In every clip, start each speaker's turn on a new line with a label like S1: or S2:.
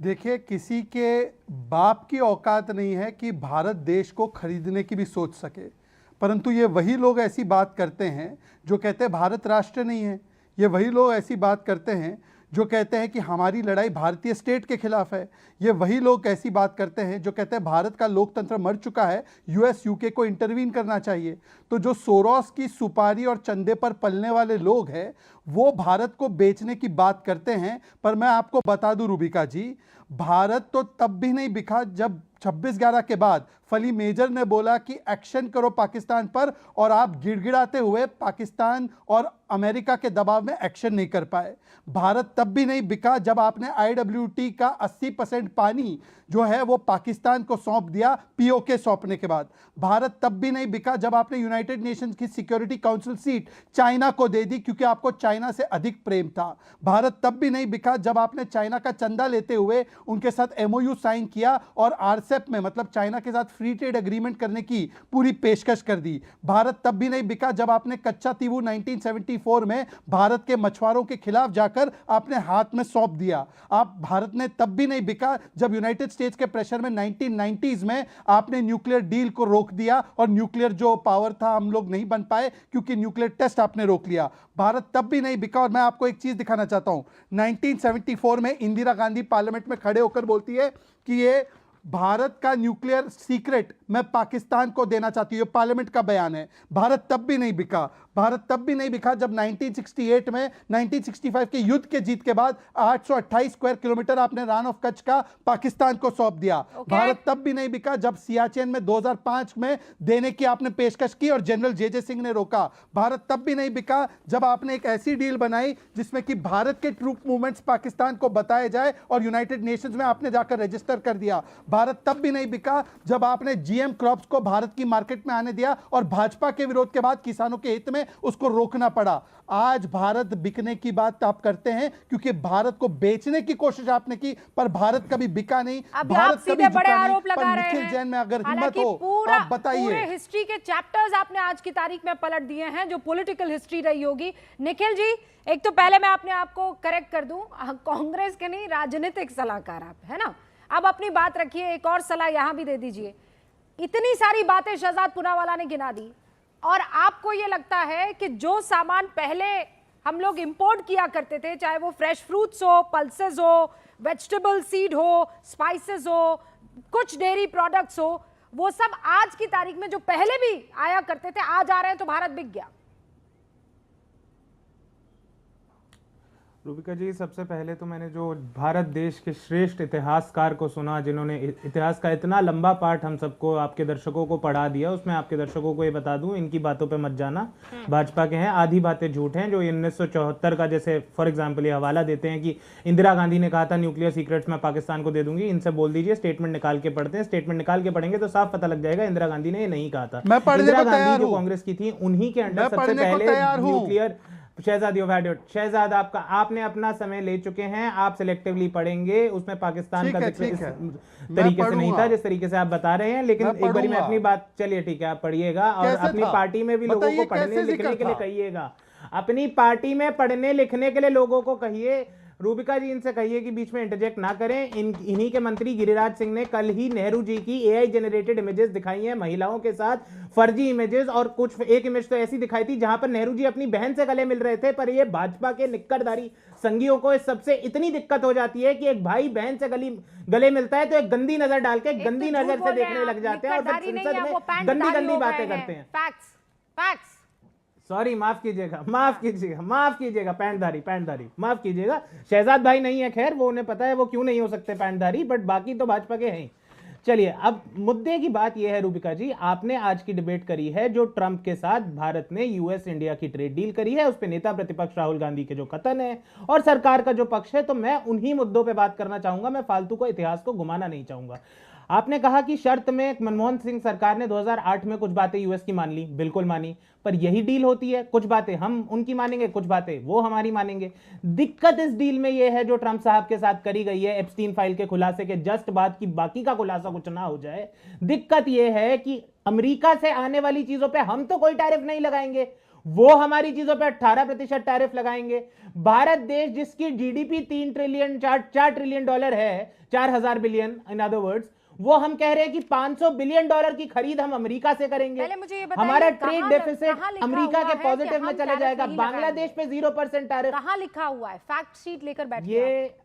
S1: देखिए, किसी के बाप की औकात नहीं है कि भारत देश को खरीदने की भी सोच सके, परंतु ये वही लोग ऐसी बात करते हैं जो कहते हैं भारत राष्ट्र नहीं है। ये वही लोग ऐसी बात करते हैं जो कहते हैं कि हमारी लड़ाई भारतीय स्टेट के खिलाफ है। ये वही लोग ऐसी बात करते हैं जो कहते हैं भारत का लोकतंत्र मर चुका है, यूएस यूके को इंटरवीन करना चाहिए। तो जो सोरोस की सुपारी और चंदे पर पलने वाले लोग हैं वो भारत को बेचने की बात करते हैं। पर मैं आपको बता दूं रूबिका जी, भारत तो तब भी नहीं बिका जब 26/11 के बाद फली मेजर ने बोला कि एक्शन करो पाकिस्तान पर, और आप गिड़गिड़ाते हुए पाकिस्तान और अमेरिका के दबाव में एक्शन नहीं कर पाए। भारत तब भी नहीं बिका जब आपने आईडब्ल्यूटी का 80% पानी जो है वो पाकिस्तान को सौंप दिया पीओके सौंपने के बाद। भारत तब भी नहीं बिका जब आपने यूनाइटेड नेशंस की सिक्योरिटी काउंसिल सीट चाइना को दे दी क्योंकि आपको चाइना से अधिक प्रेम था। भारत तब भी नहीं बिका जब आपने चाइना का चंदा लेते हुए उनके साथ एमओयू साइन किया और आरसेप में मतलब चाइना के साथ फ्री ट्रेड एग्रीमेंट करने की पूरी पेशकश कर दी। भारत तब भी नहीं बिका जब आपने कच्चा तीवू 1974 में भारत के मछुआरों के खिलाफ जाकर आपने हाथ में सौंप दिया। आप भारत ने तब भी नहीं बिका जब यूनाइटेड स्टेट्स के प्रेशर में 1990s में आपने न्यूक्लियर डील को रोक दिया और न्यूक्लियर जो पावर था हम लोग नहीं बन पाए क्योंकि न्यूक्लियर टेस्ट आपने रोक लिया। भारत तब भी नहीं बिका। और मैं आपको एक चीज दिखाना चाहता हूं, 1974 में इंदिरा गांधी पार्लियामेंट में खड़े होकर बोलती है कि ये भारत का न्यूक्लियर सीक्रेट मैं पाकिस्तान को देना चाहती हूं। पार्लियामेंट का बयान है। भारत तब भी नहीं बिका। भारत तब भी नहीं बिका जब 1968 में 1965 के युद्ध के जीत के बाद 828 स्क्वायर किलोमीटर आपने रान ऑफ कच्छ का पाकिस्तान को सौंप दिया। भारत तब भी नहीं बिका जब सियाचिन में 2005 में देने की आपने पेशकश की और जनरल जे सिंह ने रोका। भारत तब भी नहीं बिका जब आपने एक ऐसी डील बनाई जिसमें कि भारत के ट्रूप मूवमेंट्स पाकिस्तान को बताए जाए और यूनाइटेड नेशंस में आपने जाकर रजिस्टर कर दिया। भारत तब भी नहीं बिका जब आपने जीएम क्रॉप्स को भारत की मार्केट में आने दिया और भाजपा के विरोध के बाद किसानों के हित में उसको रोकना पड़ा। आज भारत बिकने की बात आप करते हैं क्योंकि भारत को बेचने की कोशिश आपने की, पर भारत कभी बिका नहीं। भारत कभी
S2: बड़े आरोप लगा रहे हैं।
S1: जैन में अगर हिम्मत हो आप बताइए।
S2: पूरे हिस्ट्री के चैप्टर्स आपने आज की तारीख में पलट दिए हैं जो पॉलिटिकल हिस्ट्री रही होगी। निखिल जी, एक तो पहले मैं अपने आप को करेक्ट कर दूं, कांग्रेस के नहीं राजनीतिक सलाहकार आप है ना। अब अपनी बात रखिए, एक और सलाह यहां भी दे दीजिए। इतनी सारी बातें शहजाद पूनावाला ने गिना दी और आपको ये लगता है कि जो सामान पहले हम लोग इंपोर्ट किया करते थे, चाहे वो फ्रेश फ्रूट्स हो, पल्सेस हो, वेजिटेबल सीड हो, स्पाइसेस हो, कुछ डेयरी प्रोडक्ट्स हो, वो सब आज की तारीख में जो पहले भी आया करते थे आज आ रहे हैं तो भारत बिक गया।
S3: रूबिका जी, सबसे पहले तो मैंने जो भारत देश के श्रेष्ठ इतिहासकार को सुना जिन्होंने इतिहास का इतना लंबा पाठ हम सबको आपके दर्शकों को पढ़ा दिया, उसमें आपके दर्शकों को ये बता दूं, इनकी बातों पे मत जाना, भाजपा के हैं, आधी बातें झूठ हैं। जो 1974 का जैसे फॉर एग्जांपल ये हवाला देते हैं कि इंदिरा गांधी ने कहा था न्यूक्लियर सीक्रेट्स मैं पाकिस्तान को दे दूंगी, इनसे बोल दीजिए स्टेटमेंट निकाल के पढ़ते हैं। स्टेटमेंट निकाल के पढ़ेंगे तो साफ पता लग जाएगा इंदिरा गांधी ने ये नहीं कहा था। इंदिरा गांधी जो कांग्रेस की थी उन्हीं के अंडर सबसे पहले न्यूक्लियर शहजाद आपने अपना समय ले चुके हैं, आप सिलेक्टिवली पढ़ेंगे, उसमें पाकिस्तान का जिक्र इस तरीके से नहीं था जिस तरीके से आप बता रहे हैं। लेकिन एक बार मैं अपनी बात, चलिए ठीक है आप पढ़िएगा और अपनी पार्टी में भी लोगों को पढ़ने लिखने के लिए कहिएगा। अपनी पार्टी में पढ़ने लिखने के लिए लोगों को कहिए। रूबिका जी, इनसे कहिए कि बीच में इंटरजेक्ट ना करें। इन्हीं के मंत्री गिरिराज सिंह ने कल ही नेहरू जी की एआई जनरेटेड इमेजेस दिखाई हैं महिलाओं के साथ, फर्जी इमेजेस, और कुछ एक इमेज तो ऐसी दिखाई थी जहां पर नेहरू जी अपनी बहन से गले मिल रहे थे। पर ये भाजपा के निक्करधारी संगियों को इस सबसे इतनी दिक्कत हो जाती है कि एक भाई बहन से गले मिलता है तो एक गंदी नजर डाल के गंदी नजर से देखने लग जाते हैं और फिर संसद में गंदी गंदी बातें करते हैं।
S2: फैक्ट्स
S3: सॉरी, माफ कीजिएगा, पैंटधारी माफ कीजिएगा। शहजाद भाई नहीं है, खैर वो उन्हें पता है वो क्यों नहीं हो सकते पैंटधारी, बट बाकी तो भाजपा के हैं। चलिए, अब मुद्दे की बात यह है रूबिका जी, आपने आज की डिबेट करी है जो ट्रंप के साथ भारत ने यूएस इंडिया की ट्रेड डील करी है, उस पे नेता प्रतिपक्ष राहुल गांधी के जो कथन है और सरकार का जो पक्ष है, तो मैं उन्हीं मुद्दों पे बात करना चाहूंगा। मैं फालतू को इतिहास को घुमाना नहीं चाहूंगा। आपने कहा कि शर्त में मनमोहन सिंह सरकार ने 2008 में कुछ बातें यूएस की मान ली, बिल्कुल मानी, पर यही डील होती है, कुछ बातें हम उनकी मानेंगे, कुछ बातें वो हमारी मानेंगे। दिक्कत इस डील में यह है जो ट्रंप साहब के साथ करी गई है एप्स्टीन फाइल के खुलासे के जस्ट बाद की बाकी का खुलासा कुछ ना हो जाए। दिक्कत यह है कि अमेरिका से आने वाली चीजों पे हम तो कोई टैरिफ नहीं लगाएंगे, वो हमारी चीजों पे 18% टैरिफ लगाएंगे। भारत देश जिसकी जीडीपी 3 ट्रिलियन 4 ट्रिलियन डॉलर है, 4000 बिलियन इन अदर वर्ड्स, वो हम कह रहे हैं कि 500 बिलियन डॉलर की खरीद हम अमेरिका से करेंगे।
S2: पहले मुझे ये बताइए,
S3: हमारा
S2: कहाँ
S3: ट्रेड
S2: लिखा
S3: डेफिसिट अमेरिका
S2: हुआ
S3: के
S2: है
S3: पॉजिटिव
S2: कि
S3: में
S2: हम
S3: चले
S2: टैरिफ
S3: जाएगा,
S2: नहीं
S3: बांग्लादेश पे 0% टैरिफ।
S2: कहाँ लिखा हुआ है? फैक्ट शीट लेकर बैठिए
S3: ये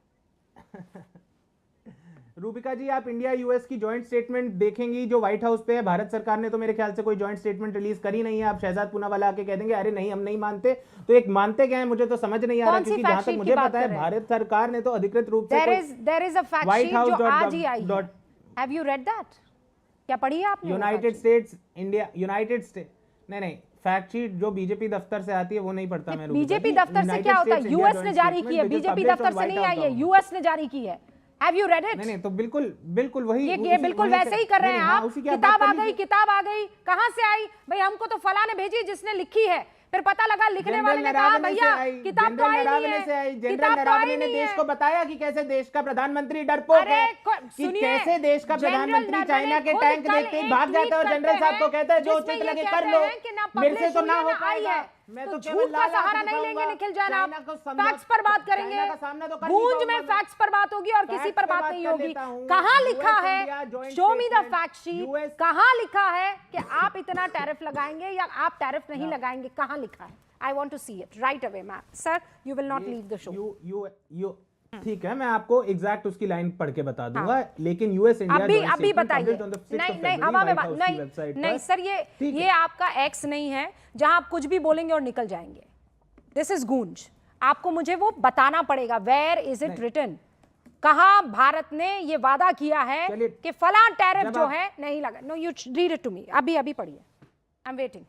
S3: रूबिका जी, आप इंडिया यूएस की जॉइंट स्टेटमेंट देखेंगी जो व्हाइट हाउस पे है। भारत सरकार ने तो मेरे ख्याल से कोई जॉइंट स्टेटमेंट रिलीज करी नहीं है। आप शहजाद पूनावाला आके कह देंगे अरे नहीं हम नहीं मानते, तो एक मानते क्या है मुझे तो समझ नहीं आ रहा,
S2: कौन सी
S3: क्योंकि
S2: fact
S3: जहां तक
S2: sheet
S3: मुझे
S2: की बात
S3: पता है
S2: कर रहे हैं?
S3: भारत सरकार ने तो अधिकृत रूप से
S2: there is a fact
S3: White
S2: sheet
S3: House
S2: जो
S3: dot
S2: आज
S3: gov
S2: ही आई है।
S3: dot-
S2: have you read that? क्या पढ़ी है आपने? वो
S3: united
S2: fact sheet?
S3: States India united state नहीं फैक्ट शीट जो बीजेपी दफ्तर से आती है वो नहीं पढ़ता मैं।
S2: बीजेपी दफ्तर से क्या होता है? यूएस ने जारी की है, बीजेपी दफ्तर से नहीं आई है, यूएस ने जारी की है। Have you read it?
S3: नहीं तो बिल्कुल बिल्कुल वही
S2: ये बिल्कुल वैसे ही कर रहे हैं आप। किताब आ गई,
S3: गई।
S2: किताब आ गई, कहां से आई भाई? हमको तो फला ने भेजी जिसने लिखी है, फिर पता लगा लिखने वाले ने कहा भैया किताब तो आई नहीं है, किताब तो आई
S3: ने
S2: नहीं
S3: देश
S2: है।
S3: को बताया कि कैसे देश का प्रधानमंत्री डरपोक
S2: अरे
S3: है, कि
S2: सुनिए,
S3: कैसे देश का
S2: जनरल
S3: प्रधानमंत्री
S2: नरवणे
S3: चाइना के
S2: खुद
S3: टैंक
S2: कल
S3: देखते ही
S2: एक
S3: भाग जाता है और
S2: ट्वीट
S3: जनरल साहब को
S2: करते
S3: कहता है जो
S2: जिसमें
S3: उचित
S2: ये
S3: लगे
S2: कहते
S3: कर लो,
S2: हैं कि ना
S3: मेरे से तो
S2: publish
S3: ना
S2: हुई
S3: हो
S2: ना आई
S3: पाएगा।
S2: है।
S3: मैं
S2: तो
S3: तो
S2: झूठ
S3: केवल
S2: का
S3: लाल
S2: सहारा
S3: आंख
S2: नहीं लेंगे
S3: दिखाऊंगा,
S2: निखिल जैन,
S3: चाइना
S2: आप
S3: को समझा-
S2: फैक्ट्स पर बात करेंगे।
S3: चाइना का सामना तो कर नहीं
S2: गूंज में
S3: पाऊंगा मैं।
S2: फैक्ट्स पर बात होगी और किसी
S3: फैक्ट्स
S2: पर
S3: पे
S2: बात
S3: बात
S2: नहीं
S3: कर
S2: होगी।
S3: लेता हूं।
S2: कहां
S3: US
S2: लिखा है?
S3: India joint
S2: show me the
S3: statement,
S2: fact sheet.
S3: US
S2: कहां लिखा है कि आप इतना टैरिफ लगाएंगे या आप टैरिफ नहीं लगाएंगे? कहां लिखा है? I want to see it right away ma'am. Sir you will not leave the show.
S3: You ठीक है, मैं आपको एग्जैक्ट उसकी लाइन पढ़ के बता दूंगा, लेकिन यूएस इंडिया
S2: अभी बताइए। नहीं हवा में बात नहीं सर, ये आपका एक्स नहीं है जहां आप कुछ भी बोलेंगे और निकल जाएंगे। दिस इज गूंज। आपको मुझे वो बताना पड़ेगा, वेयर इज इट रिटन? कहां भारत ने ये वादा किया है कि फला टैरिफ जो है नहीं लगा? No you read it to me. अभी पढ़िए, आई एम वेटिंग।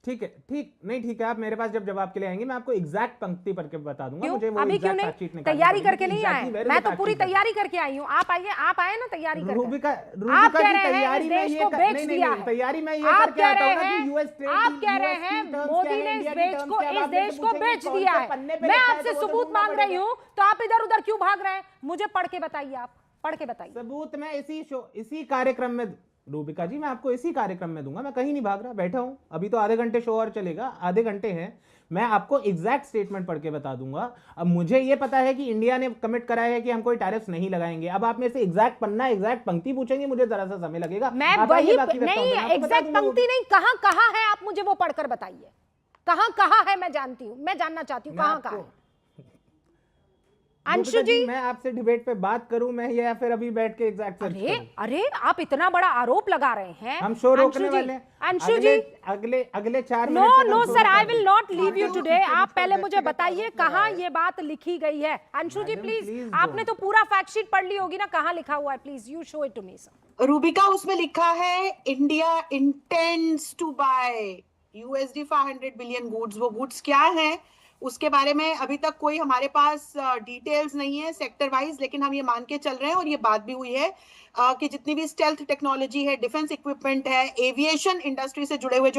S3: ठीक है, ठीक है, आप मेरे पास जब जवाब के लिए आएंगे मैं आपको एग्जैक्ट पंक्ति पढ़ के बता दूंगा। मुझे वो
S2: अभी क्यों
S3: exact
S2: नहीं?
S3: fact sheet निकालनी
S2: तैयारी
S3: पड़ेगी
S2: करके
S3: कि
S2: नहीं
S3: exactly
S2: आए?
S3: where is
S2: मैं
S3: the
S2: तो
S3: fact
S2: पूरी
S3: sheet?
S2: तैयारी करके आई हूँ। आप आए ना तैयारी करके।
S3: रूबिका
S2: आप
S3: की
S2: कह रहे हैं
S3: तैयारी
S2: इस
S3: में
S2: देश
S3: ये
S2: को बेच दिया है।
S3: तैयारी में ये
S2: आप
S3: करके
S2: कह
S3: आता
S2: रहे
S3: हूं ना
S2: हैं,
S3: कि यूएस ट्रेड
S2: आप कह रहे हैं मोदी ने इस देश को बेच दिया है। मैं आपसे सबूत मांग रही हूँ, तो आप इधर उधर क्यों भाग रहे हैं? मुझे पढ़ के बताइए, आप पढ़ के बताइए।
S3: सबूत मैं इसी कार्यक्रम में रूबिका जी, मैं आपको इसी कार्यक्रम में दूंगा। मैं कहीं नहीं भाग रहा, बैठा हूं। अभी तो आधे घंटे शो और चलेगा, आधे घंटे हैं। मैं आपको एग्जैक्ट स्टेटमेंट पढ़ के बता दूंगा। अब मुझे ये पता है कि इंडिया ने कमिट करा है कि हम कोई टैरिफ्स नहीं लगाएंगे। अब आप मेरे से एग्जैक्ट पन्ना, एग्जैक्ट पंक्ति पूछेंगे, मुझे जरा सा समय लगेगा।
S2: मैं वही नहीं, एग्जैक्ट पंक्ति नहीं, कहां है आप मुझे वो पढ़कर बताइए। कहां है? मैं जानती हूं, मैं जानना चाहती हूँ कहां है। अंशु जी,
S3: मैं आपसे डिबेट पे बात करूं मैं या फिर अभी बैठ के एग्जैक्ट सर्च करूं?
S2: अरे आप इतना बड़ा आरोप लगा रहे हैं।
S3: हम शो रोकने वाले हैं।
S2: अंशु जी,
S3: अगले 4 minute
S2: no sir, I will not leave you today. आप पहले मुझे बताइए कहां ये बात लिखी गई है। अंशु जी प्लीज, आपने तो पूरा फैक्ट शीट पढ़ ली होगी ना, कहां लिखा हुआ है? Please you show it to me sir.
S4: Rubika, उसमें लिखा है India intends to buy USD 500 billion goods. वो गुड्स क्या हैं उसके बारे में अभी तक कोई हमारे पास डिटेल्स नहीं है सेक्टर वाइज, लेकिन हम ये मान के चल रहे हैं और ये बात भी हुई है कि जितनी भी स्टेल्थ टेक्नोलॉजी है, डिफेंस इक्विपमेंट है, एविएशन इंडस्ट्री से जुड़े हुए जो